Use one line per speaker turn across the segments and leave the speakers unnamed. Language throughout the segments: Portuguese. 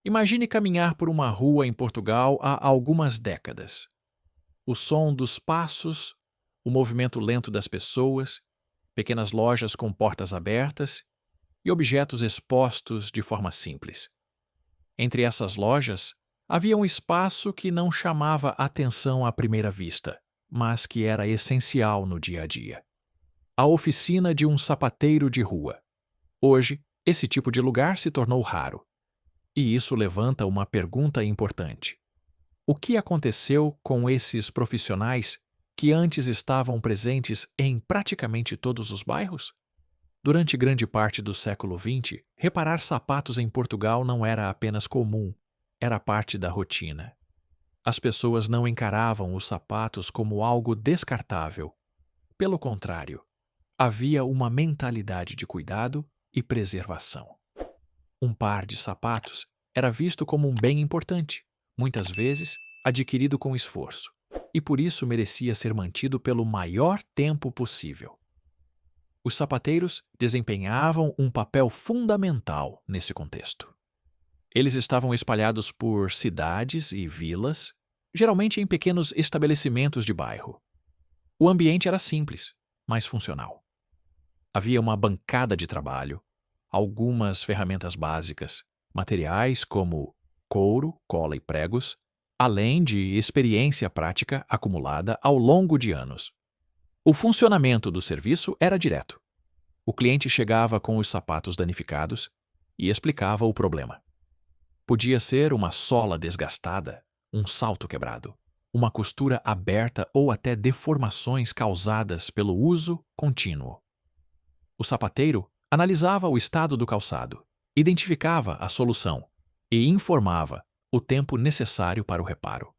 Imagine caminhar por uma rua em Portugal há algumas décadas. O som dos passos, o movimento lento das pessoas, pequenas lojas com portas abertas e objetos expostos de forma simples. Entre essas lojas, havia um espaço que não chamava atenção à primeira vista, mas que era essencial no dia a dia. A oficina de um sapateiro de rua. Hoje, esse tipo de lugar se tornou raro. E isso levanta uma pergunta importante. O que aconteceu com esses profissionais que antes estavam presentes em praticamente todos os bairros? Durante grande parte do século XX, reparar sapatos em Portugal não era apenas comum, era parte da rotina. As pessoas não encaravam os sapatos como algo descartável. Pelo contrário, havia uma mentalidade de cuidado e preservação. Um par de sapatos era visto como um bem importante, muitas vezes adquirido com esforço, e por isso merecia ser mantido pelo maior tempo possível. Os sapateiros desempenhavam um papel fundamental nesse contexto. Eles estavam espalhados por cidades e vilas, geralmente em pequenos estabelecimentos de bairro. O ambiente era simples, mas funcional. Havia uma bancada de trabalho, algumas ferramentas básicas, materiais como couro, cola e pregos, além de experiência prática acumulada ao longo de anos. O funcionamento do serviço era direto. O cliente chegava com os sapatos danificados e explicava o problema. Podia ser uma sola desgastada, um salto quebrado, uma costura aberta ou até deformações causadas pelo uso contínuo. O sapateiro analisava o estado do calçado, identificava a solução e informava o tempo necessário para o reparo.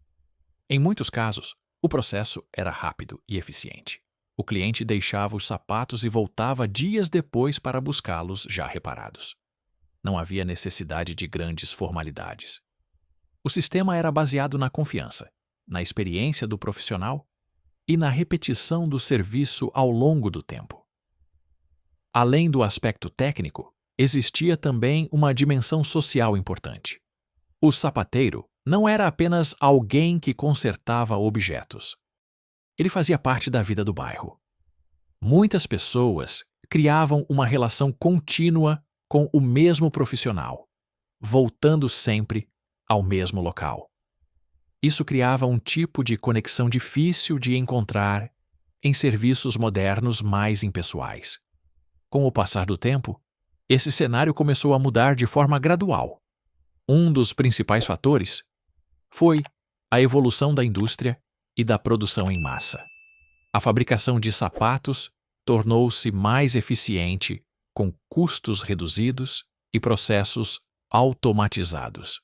Em muitos casos, o processo era rápido e eficiente. O cliente deixava os sapatos e voltava dias depois para buscá-los já reparados. Não havia necessidade de grandes formalidades. O sistema era baseado na confiança, na experiência do profissional e na repetição do serviço ao longo do tempo. Além do aspecto técnico, existia também uma dimensão social importante. O sapateiro não era apenas alguém que consertava objetos. Ele fazia parte da vida do bairro. Muitas pessoas criavam uma relação contínua com o mesmo profissional, voltando sempre ao mesmo local. Isso criava um tipo de conexão difícil de encontrar em serviços modernos mais impessoais. Com o passar do tempo, esse cenário começou a mudar de forma gradual. Um dos principais fatores foi a evolução da indústria e da produção em massa. A fabricação de sapatos tornou-se mais eficiente, com custos reduzidos e processos automatizados.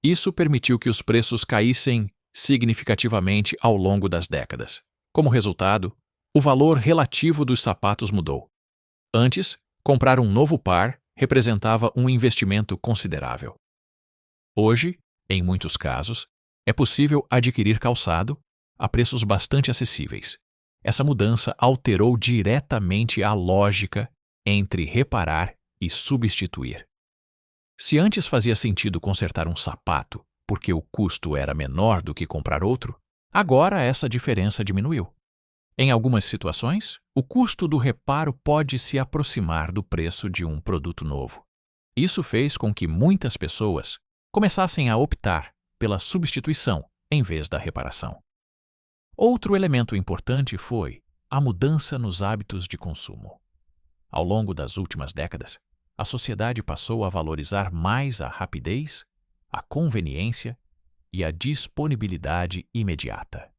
Isso permitiu que os preços caíssem significativamente ao longo das décadas. Como resultado, o valor relativo dos sapatos mudou. Antes, comprar um novo par representava um investimento considerável. Hoje, em muitos casos, é possível adquirir calçado a preços bastante acessíveis. Essa mudança alterou diretamente a lógica entre reparar e substituir. Se antes fazia sentido consertar um sapato porque o custo era menor do que comprar outro, agora essa diferença diminuiu. Em algumas situações, o custo do reparo pode se aproximar do preço de um produto novo. Isso fez com que muitas pessoas começassem a optar pela substituição em vez da reparação. Outro elemento importante foi a mudança nos hábitos de consumo. Ao longo das últimas décadas, a sociedade passou a valorizar mais a rapidez, a conveniência e a disponibilidade imediata.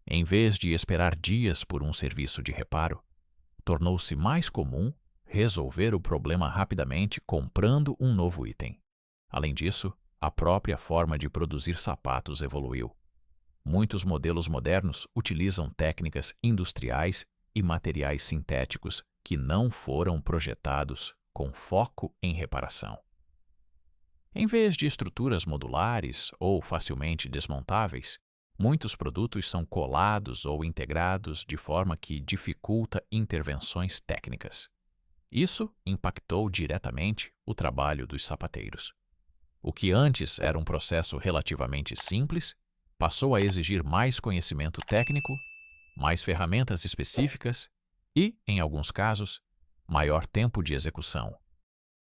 Em vez de esperar dias por um serviço de reparo, tornou-se mais comum resolver o problema rapidamente comprando um novo item. Além disso, a própria forma de produzir sapatos evoluiu. Muitos modelos modernos utilizam técnicas industriais e materiais sintéticos que não foram projetados com foco em reparação. Em vez de estruturas modulares ou facilmente desmontáveis, muitos produtos são colados ou integrados de forma que dificulta intervenções técnicas. Isso impactou diretamente o trabalho dos sapateiros. O que antes era um processo relativamente simples, passou a exigir mais conhecimento técnico, mais ferramentas específicas e, em alguns casos, maior tempo de execução.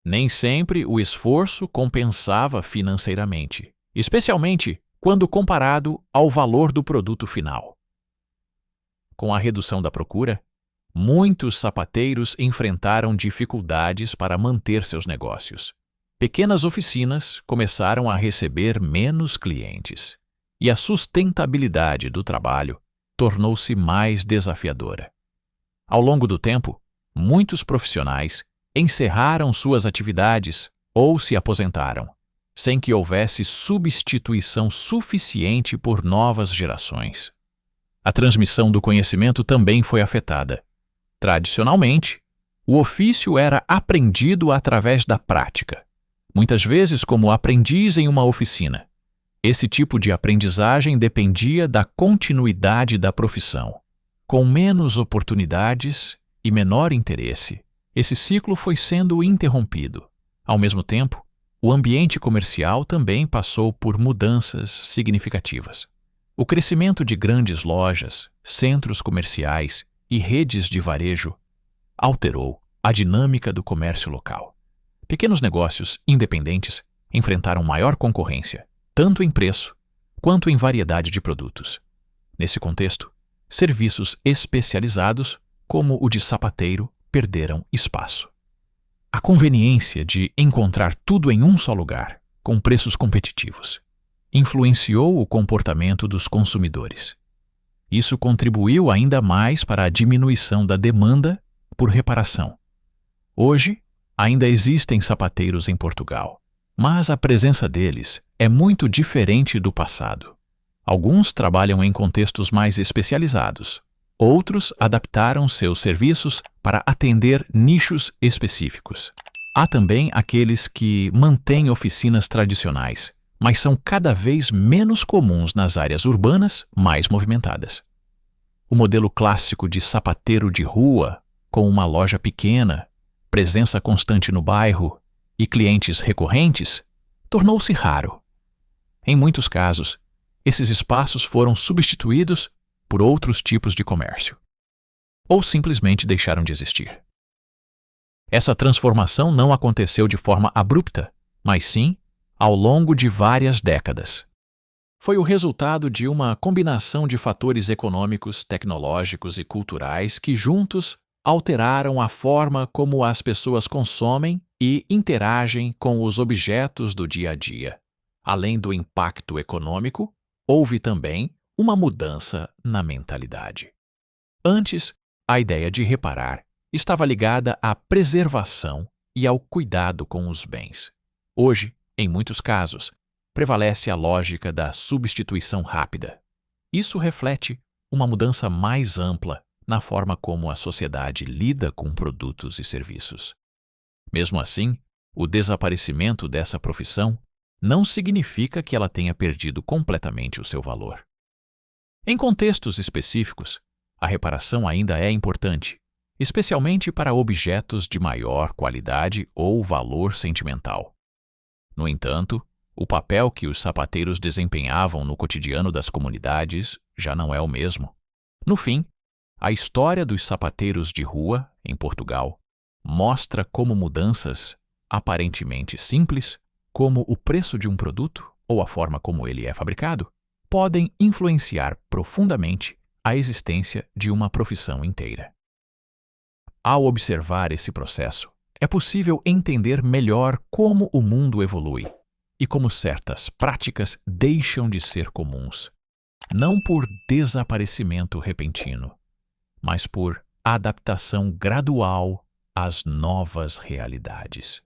Nem sempre o esforço compensava financeiramente, especialmente quando comparado ao valor do produto final. Com a redução da procura, muitos sapateiros enfrentaram dificuldades para manter seus negócios. Pequenas oficinas começaram a receber menos clientes, e a sustentabilidade do trabalho tornou-se mais desafiadora. Ao longo do tempo, muitos profissionais encerraram suas atividades ou se aposentaram, sem que houvesse substituição suficiente por novas gerações. A transmissão do conhecimento também foi afetada. Tradicionalmente, o ofício era aprendido através da prática, muitas vezes como aprendiz em uma oficina. Esse tipo de aprendizagem dependia da continuidade da profissão. Com menos oportunidades e menor interesse, esse ciclo foi sendo interrompido. Ao mesmo tempo, o ambiente comercial também passou por mudanças significativas. O crescimento de grandes lojas, centros comerciais e redes de varejo alterou a dinâmica do comércio local. Pequenos negócios independentes enfrentaram maior concorrência, tanto em preço quanto em variedade de produtos. Nesse contexto, serviços especializados, como o de sapateiro, perderam espaço. A conveniência de encontrar tudo em um só lugar, com preços competitivos, influenciou o comportamento dos consumidores. Isso contribuiu ainda mais para a diminuição da demanda por reparação. Hoje, ainda existem sapateiros em Portugal, mas a presença deles é muito diferente do passado. Alguns trabalham em contextos mais especializados, outros adaptaram seus serviços para atender nichos específicos. Há também aqueles que mantêm oficinas tradicionais, mas são cada vez menos comuns nas áreas urbanas mais movimentadas. O modelo clássico de sapateiro de rua, com uma loja pequena, presença constante no bairro e clientes recorrentes, tornou-se raro. Em muitos casos, esses espaços foram substituídos por outros tipos de comércio, ou simplesmente deixaram de existir. Essa transformação não aconteceu de forma abrupta, mas sim ao longo de várias décadas. Foi o resultado de uma combinação de fatores econômicos, tecnológicos e culturais que juntos alteraram a forma como as pessoas consomem e interagem com os objetos do dia a dia. Além do impacto econômico, houve também uma mudança na mentalidade. Antes, a ideia de reparar estava ligada à preservação e ao cuidado com os bens. Hoje, em muitos casos, prevalece a lógica da substituição rápida. Isso reflete uma mudança mais ampla na forma como a sociedade lida com produtos e serviços. Mesmo assim, o desaparecimento dessa profissão não significa que ela tenha perdido completamente o seu valor. Em contextos específicos, a reparação ainda é importante, especialmente para objetos de maior qualidade ou valor sentimental. No entanto, o papel que os sapateiros desempenhavam no cotidiano das comunidades já não é o mesmo. No fim, a história dos sapateiros de rua, em Portugal, mostra como mudanças, aparentemente simples, como o preço de um produto ou a forma como ele é fabricado, podem influenciar profundamente a existência de uma profissão inteira. Ao observar esse processo, é possível entender melhor como o mundo evolui e como certas práticas deixam de ser comuns, não por desaparecimento repentino, mas por adaptação gradual às novas realidades.